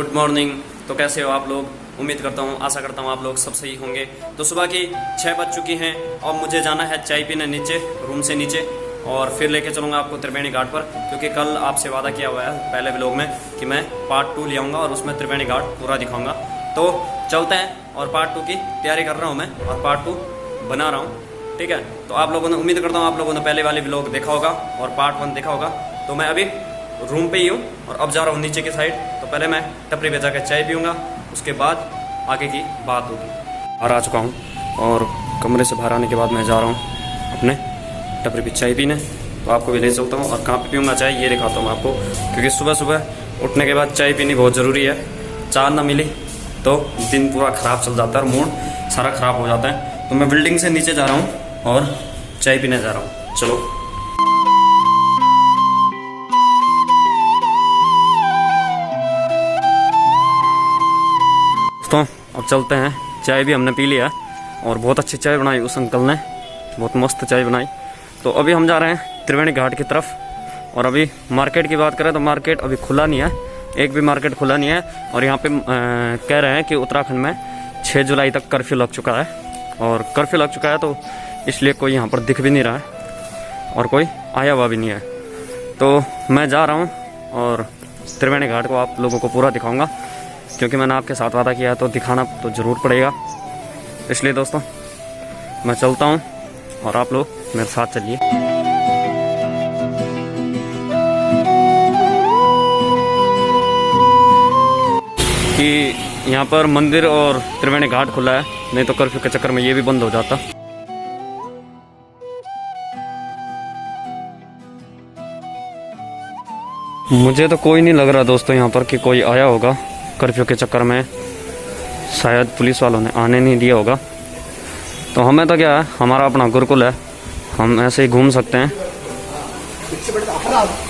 Good morning. तो कैसे हो आप लोग? उम्मीद करता हूँ, आशा करता हूँ आप लोग सब सही होंगे। तो सुबह की 6 बज चुकी हैं और मुझे जाना है चाय पीने नीचे, रूम से नीचे, और फिर लेके चलूँगा आपको त्रिवेणी घाट पर, क्योंकि कल आपसे वादा किया हुआ है पहले व्लॉग में कि मैं पार्ट 2 ले आऊँगा और उसमें त्रिवेणी घाट पूरा दिखाऊँगा। तो चलते हैं और पार्ट 2 की तैयारी कर रहा हूँ मैं और पार्ट 2 बना रहा हूँ। ठीक है, तो आप लोगों ने, उम्मीद करता हूँ आप लोगों ने पहले वाली व्लॉग देखा होगा और पार्ट 1 देखा होगा। तो मैं अभी रूम पे ही हूँ और अब जा रहा हूँ नीचे की साइड। तो पहले मैं टपरी पे जाकर चाय पीऊँगा, उसके बाद आगे की बात होगी। बाहर आ चुका हूँ और कमरे से बाहर आने के बाद मैं जा रहा हूँ अपने टपरी पे चाय पीने। तो आपको भी ले चलता हूँ और कहाँ पे पीऊँगा चाय ये दिखाता हूँ आपको, क्योंकि सुबह सुबह उठने के बाद चाय पीनी बहुत ज़रूरी है। चाय ना मिली तो दिन पूरा ख़राब चल जाता है और मूड सारा ख़राब हो जाता है। तो मैं बिल्डिंग से नीचे जा रहा हूँ और चाय पीने जा रहा हूँ। चलो तो अब चलते हैं। चाय भी हमने पी लिया और बहुत अच्छी चाय बनाई उस अंकल ने, बहुत मस्त चाय बनाई। तो अभी हम जा रहे हैं त्रिवेणी घाट की तरफ। और अभी मार्केट की बात करें तो मार्केट अभी खुला नहीं है, एक भी मार्केट खुला नहीं है। और यहाँ पे कह रहे हैं कि उत्तराखंड में 6 जुलाई तक कर्फ्यू लग चुका है, और कर्फ्यू लग चुका है तो इसलिए कोई यहाँ पर दिख भी नहीं रहा है और कोई आया हुआ भी नहीं है। तो मैं जा रहा हूँ और त्रिवेणी घाट को आप लोगों को पूरा दिखाऊँगा, क्योंकि मैंने आपके साथ वादा किया है तो दिखाना तो ज़रूर पड़ेगा। इसलिए दोस्तों मैं चलता हूँ और आप लोग मेरे साथ चलिए। कि यहाँ पर मंदिर और त्रिवेणी घाट खुला है, नहीं तो कर्फ्यू के चक्कर में ये भी बंद हो जाता। मुझे तो कोई नहीं लग रहा दोस्तों यहाँ पर कि कोई आया होगा। कर्फ्यू के चक्कर में शायद पुलिस वालों ने आने नहीं दिया होगा। तो हमें तो क्या है, हमारा अपना गुरुकुल है, हम ऐसे ही घूम सकते हैं।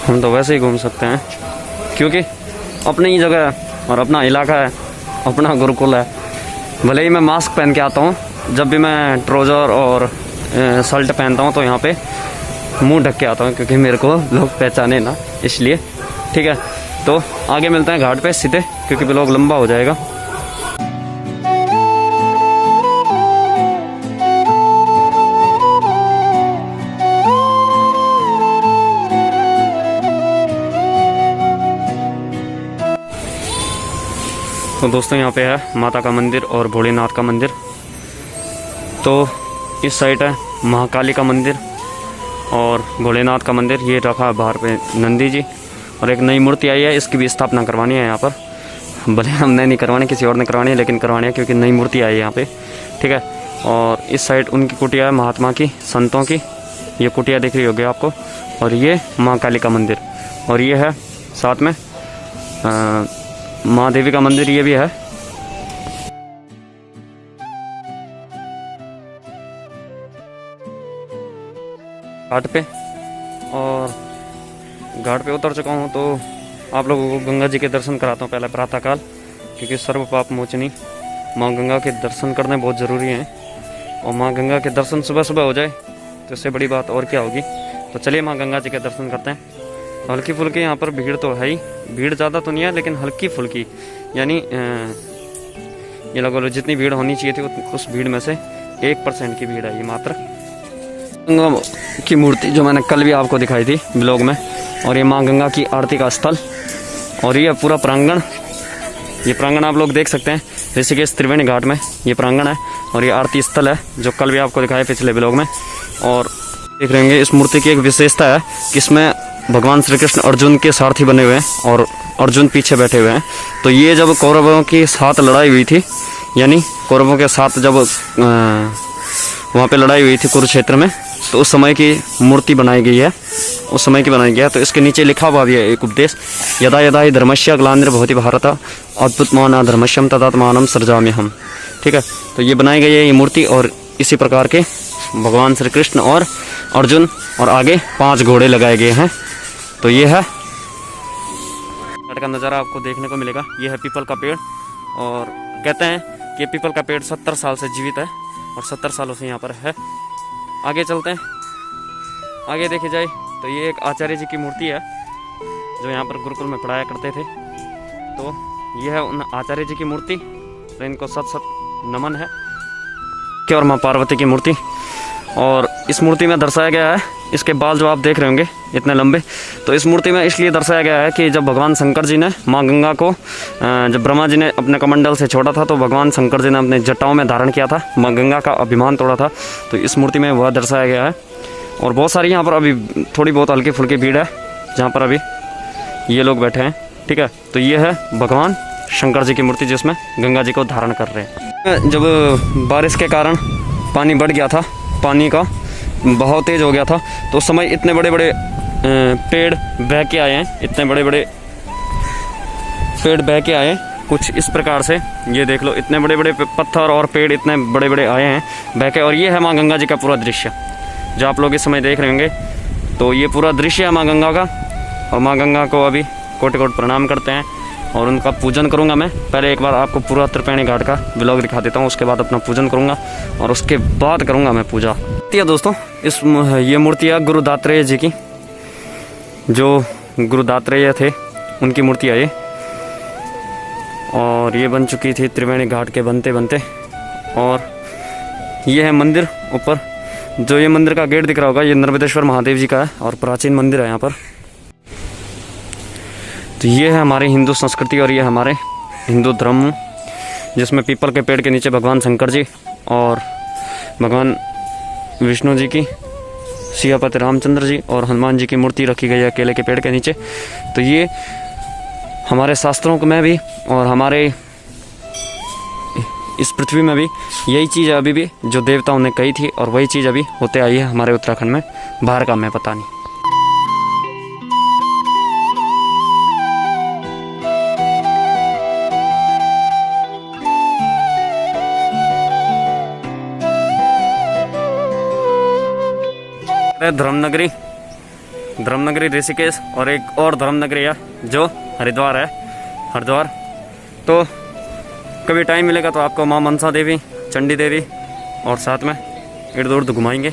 हम तो वैसे ही घूम सकते हैं क्योंकि अपनी ही जगह है और अपना इलाका है, अपना गुरुकुल है। भले ही मैं मास्क पहन के आता हूँ, जब भी मैं ट्राउज़र और शर्ट पहनता हूँ तो यहाँ पे मुंह ढक के आता हूँ, क्योंकि मेरे को लोग पहचाने ना, इसलिए। ठीक है, तो आगे मिलते हैं घाट पे सीधे, क्योंकि ब्लॉग लंबा हो जाएगा। तो दोस्तों यहाँ पे है माता का मंदिर और भोलेनाथ का मंदिर। तो इस साइड है महाकाली का मंदिर और भोलेनाथ का मंदिर। ये रखा है बाहर पे नंदी जी, और एक नई मूर्ति आई है, इसकी भी स्थापना करवानी है यहाँ पर। भले हमने नहीं करवानी, किसी और ने करवानी है, लेकिन करवानी है क्योंकि नई मूर्ति आई है यहाँ पे। ठीक है, और इस साइड उनकी कुटिया है महात्मा की, संतों की, ये कुटिया दिख रही होगी आपको। और ये महाकाली का मंदिर, और ये है साथ में महादेवी का मंदिर, ये भी है। घाट पे, और घाट पे उतर चुका हूँ। तो आप लोगों को गंगा जी के दर्शन कराता हूँ पहले प्रातःकाल, क्योंकि सर्व पाप मोचनी माँ गंगा के दर्शन करने बहुत ज़रूरी हैं। और माँ गंगा के दर्शन सुबह सुबह हो जाए तो इससे बड़ी बात और क्या होगी। तो चलिए माँ गंगा जी के दर्शन करते हैं। हल्की फुल्की यहाँ पर भीड़ तो है ही, भीड़ ज़्यादा तो नहीं है, लेकिन हल्की फुल्की, यानी ये लगा लो जितनी भीड़ होनी चाहिए थी उस भीड़ में से 1% की भीड़ है ये मात्र। गंगा की मूर्ति जो मैंने कल भी आपको दिखाई थी ब्लॉग में, और ये माँ गंगा की आरती का स्थल, और ये पूरा प्रांगण, ये प्रांगण आप लोग देख सकते हैं ऋषिकेश त्रिवेणी घाट में ये प्रांगण है। और ये आरती स्थल है जो कल भी आपको दिखाया पिछले ब्लॉग में। और देख रहे होंगे इस मूर्ति की एक विशेषता है कि इसमें भगवान श्री कृष्ण अर्जुन के सारथी बने हुए हैं और अर्जुन पीछे बैठे हुए हैं। तो ये जब कौरवों के साथ लड़ाई हुई थी, यानी कौरवों के साथ जब वहाँ पे लड़ाई हुई थी कुरुक्षेत्र में, तो उस समय की मूर्ति बनाई गई है, उस समय की बनाई गई है। तो इसके नीचे लिखा हुआ भी है एक उपदेश, यदा यदा ही धर्मस्य ग्लानिर्भवति भारत अद्भुतमाना धर्मस्यम तदात्मानं सृजाम्यहम्। ठीक है, तो ये बनाई गई है ये मूर्ति, और इसी प्रकार के भगवान श्री कृष्ण और अर्जुन, और आगे 5 घोड़े लगाए गए हैं। तो ये है घाट का नज़ारा आपको देखने को मिलेगा। ये है पीपल का पेड़, और कहते हैं कि पीपल का पेड़ 70 साल से जीवित है और 70 सालों से यहाँ पर है। आगे चलते हैं, आगे देखे जाए तो ये एक आचार्य जी की मूर्ति है जो यहाँ पर गुरुकुल में पढ़ाया करते थे। तो यह है उन आचार्य जी की मूर्ति, तो इनको सत सत नमन है। और माँ पार्वती की मूर्ति, और इस मूर्ति में दर्शाया गया है, इसके बाल जो आप देख रहे होंगे इतने लंबे, तो इस मूर्ति में इसलिए दर्शाया गया है कि जब भगवान शंकर जी ने माँ गंगा को, जब ब्रह्मा जी ने अपने कमंडल से छोड़ा था, तो भगवान शंकर जी ने अपने जटाओं में धारण किया था, माँ गंगा का अभिमान तोड़ा था, तो इस मूर्ति में वह दर्शाया गया है। और बहुत सारी यहाँ पर अभी थोड़ी बहुत हल्की फुल्की भीड़ है, जहाँ पर अभी ये लोग बैठे हैं, ठीक है। तो ये है भगवान शंकर जी की मूर्ति, जिसमें गंगा जी को धारण कर रहे हैं। जब बारिश के कारण पानी बढ़ गया था, पानी का बहाव तेज हो गया था, तो उस समय इतने बड़े बड़े पेड़ बह के आए हैं, इतने बड़े बड़े पेड़ बह के आए कुछ इस प्रकार से, ये देख लो, इतने बड़े बड़े पत्थर और पेड़ इतने बड़े बड़े आए हैं बह के। और ये है माँ गंगा जी का पूरा दृश्य जो आप लोग इस समय देख रहे होंगे। तो ये पूरा दृश्य है माँ गंगा का, और माँ गंगा को अभी कोटि कोटि प्रणाम करते हैं और उनका पूजन करूंगा मैं। पहले एक बार आपको पूरा त्रिवेणी घाट का व्लॉग दिखा देता हूँ, उसके बाद अपना पूजन करूंगा और उसके बाद करूंगा मैं पूजा। दोस्तों, ये मूर्ति है गुरु दात्रेय जी की, जो गुरु दात्रेय थे उनकी मूर्ति है ये, और ये बन चुकी थी त्रिवेणी घाट के बनते बनते। और ये है मंदिर ऊपर, जो ये मंदिर का गेट दिख रहा होगा, ये नर्मदेश्वर महादेव जी का है और प्राचीन मंदिर है यहाँ पर। तो ये है हमारी हिंदू संस्कृति और ये हमारे हिंदू धर्म, जिसमें पीपल के पेड़ के नीचे भगवान शंकर जी और भगवान विष्णु जी की, सियापति रामचंद्र जी और हनुमान जी की मूर्ति रखी गई है केले के पेड़ के नीचे। तो ये हमारे शास्त्रों में भी और हमारे इस पृथ्वी में भी यही चीज़ है अभी भी, जो देवताओं ने कही थी, और वही चीज़ अभी होते आई है हमारे उत्तराखंड में। बाहर का मैं पता नहीं। धर्मनगरी ऋषिकेश, और एक और धर्मनगरी है जो हरिद्वार है, हरिद्वार। तो कभी टाइम मिलेगा तो आपको माँ मनसा देवी, चंडी देवी और साथ में इर्द उर्द घुमाएंगे।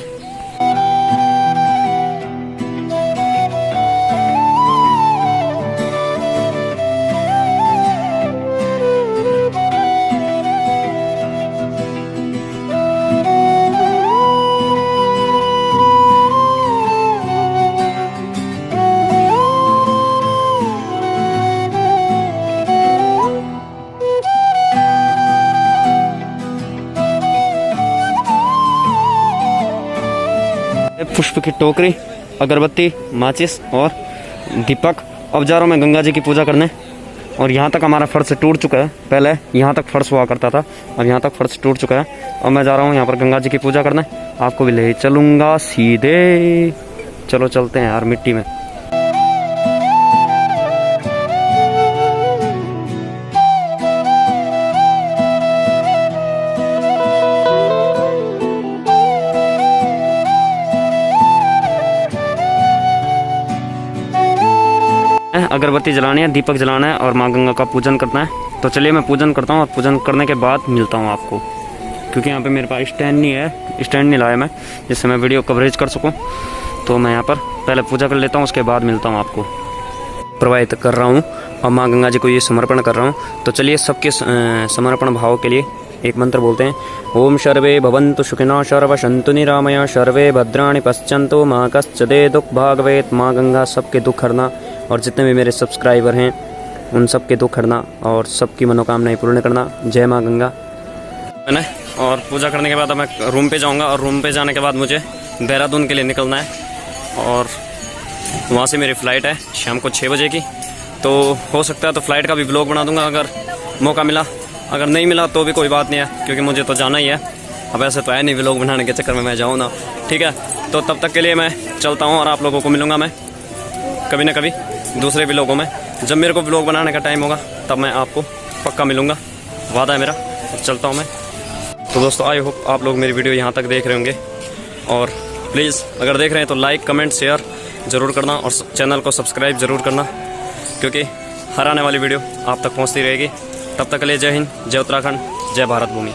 पुष्प की टोकरी, अगरबत्ती, माचिस और दीपक। अब जा रहा हूँ मैं गंगा जी की पूजा करने। और यहाँ तक हमारा फर्श टूट चुका है, पहले यहाँ तक फर्श हुआ करता था, और यहाँ तक फर्श टूट चुका है। और मैं जा रहा हूँ यहाँ पर गंगा जी की पूजा करने, आपको भी ले चलूँगा सीधे। चलो चलते हैं यार मिट्टी में। अगरबत्ती जलानी है, दीपक जलाना है और माँ गंगा का पूजन करना है। तो चलिए मैं पूजन करता हूँ और पूजन करने के बाद मिलता हूँ आपको, क्योंकि यहाँ पे मेरे पास स्टैंड नहीं है, स्टैंड नहीं लाया मैं जिससे मैं वीडियो कवरेज कर सकूँ। तो मैं यहाँ पर पहले पूजा कर लेता हूँ, उसके बाद मिलता हूँ आपको। प्रवाहित कर रहा हूँ और माँ गंगा जी को ये समर्पण कर रहा हूँ। तो चलिए सबके समर्पण भाव के लिए एक मंत्र बोलते हैं। ओम सर्वे भवन्तु सुखिनः सर्व सन्तु निरामया सर्वे भद्राणि पश्यन्तु माँ कश्चिदे दुख भागवेत। माँ गंगा सबके दुख हरना, और जितने भी मेरे सब्सक्राइबर हैं उन सबके दुख हरना और सबकी मनोकामनाएं पूर्ण करना। जय माँ गंगा। मैंने और पूजा करने के बाद अब मैं रूम पे जाऊंगा, और रूम पे जाने के बाद मुझे देहरादून के लिए निकलना है, और वहाँ से मेरी फ़्लाइट है शाम को 6 बजे की। तो हो सकता है तो फ़्लाइट का भी ब्लॉग बना दूंगा अगर मौका मिला, अगर नहीं मिला तो भी कोई बात नहीं है, क्योंकि मुझे तो जाना ही है। अब ऐसे तो है नहीं व्लॉग बनाने के चक्कर में मैं जाऊँ ना, ठीक है। तो तब तक के लिए मैं चलता हूँ और आप लोगों को मिलूँगा मैं कभी ना कभी दूसरे व्लॉगों में। जब मेरे को व्लॉग बनाने का टाइम होगा तब मैं आपको पक्का मिलूँगा, वादा है मेरा। चलता हूँ मैं। तो दोस्तों आई होप आप लोग मेरी वीडियो यहाँ तक देख रहे होंगे, और प्लीज़ अगर देख रहे हैं तो लाइक कमेंट शेयर ज़रूर करना, और चैनल को सब्सक्राइब ज़रूर करना, क्योंकि हर आने वाली वीडियो आप तक पहुँचती रहेगी। तब तक के लिए जय हिंद, जय उत्तराखंड, जय भारत भूमि।